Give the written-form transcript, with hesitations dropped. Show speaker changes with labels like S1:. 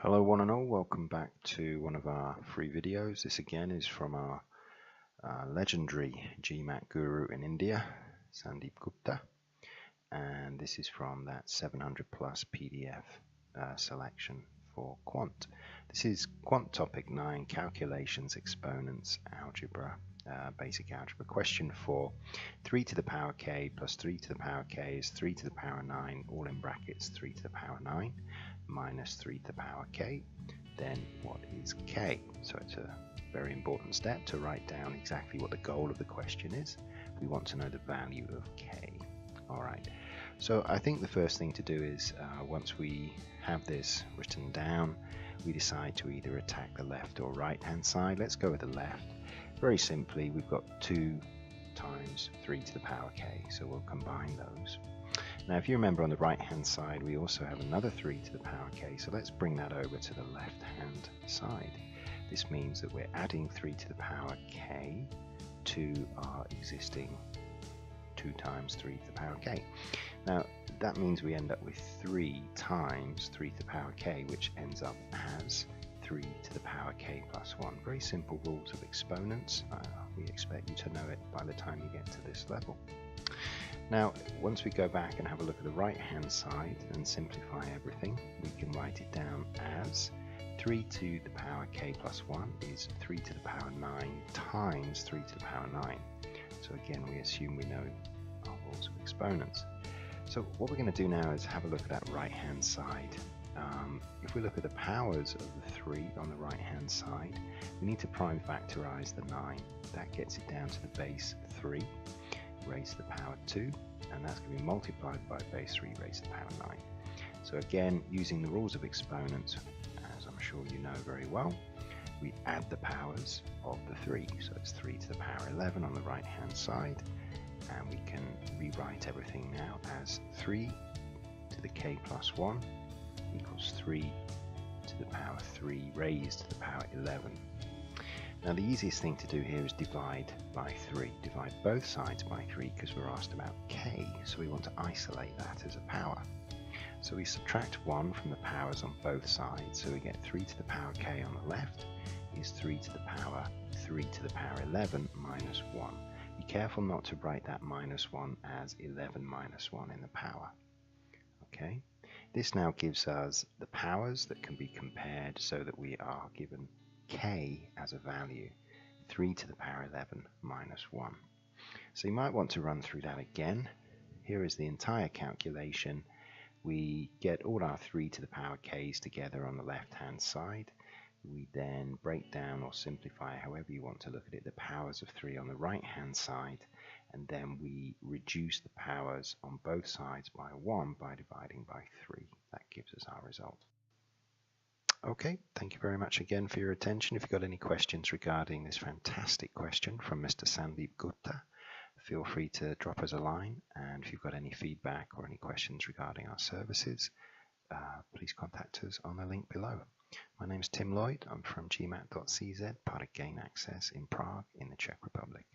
S1: Hello one and all, welcome back to one of our free videos. This again is from our legendary GMAT guru in India, Sandeep Gupta, and this is from that 700 plus PDF selection for Quant. This is Quant topic 9, calculations, exponents, algebra, basic algebra. Question 4, 3 to the power k plus 3 to the power k is 3 to the power 9, all in brackets 3 to the power 9. Minus 3 to the power k, then what is k? So it's a very important step to write down exactly what the goal of the question is. We want to know the value of k. Alright, so I think the first thing to do is once we have this written down, we decide to either attack the left or right hand side. Let's go with the left. Very simply, we've got 2 times 3 to the power k, so we'll combine those. Now if you remember, on the right hand side we also have another 3 to the power k, so let's bring that over to the left hand side. This means that we're adding 3 to the power k to our existing 2 times 3 to the power k. Now that means we end up with 3 times 3 to the power k, which ends up as 3 to the power k plus 1. Very simple rules of exponents. We expect you to know it by the time you get to this level. Now, once we go back and have a look at the right hand side and simplify everything, we can write it down as 3 to the power k plus 1 is 3 to the power 9 times 3 to the power 9. So again, we assume we know our rules of exponents. So what we're going to do now is have a look at that right hand side. If we look at the powers of the 3 on the right hand side, we need to prime factorize the 9. That gets it down to the base 3. Raised to the power 2, and that's going to be multiplied by base 3 raised to the power 9. So again, using the rules of exponents, as I'm sure you know very well, we add the powers of the 3. So it's 3 to the power 11 on the right hand side, and we can rewrite everything now as 3 to the k plus 1 equals 3 to the power 3 raised to the power 11. Now the easiest thing to do here is divide by 3. Divide both sides by 3 because we're asked about k, so we want to isolate that as a power. So we subtract 1 from the powers on both sides, so we get 3 to the power k on the left is 3 to the power 3 to the power 11 minus 1. Be careful not to write that minus 1 as 11 minus 1 in the power. Okay, this now gives us the powers that can be compared so that we are given k as a value, 3 to the power 11 minus 1. So you might want to run through that again. Here is the entire calculation. We get all our 3 to the power k's together on the left hand side. We then break down or simplify, however you want to look at it, the powers of 3 on the right hand side, and then we reduce the powers on both sides by 1 by dividing by 3. That gives us our result. Okay, thank you very much again for your attention. If you've got any questions regarding this fantastic question from Mr. Sandeep Gupta, feel free to drop us a line. And if you've got any feedback or any questions regarding our services, please contact us on the link below. My name is Tim Lloyd. I'm from GMAT.cz, part of Gain Access in Prague in the Czech Republic.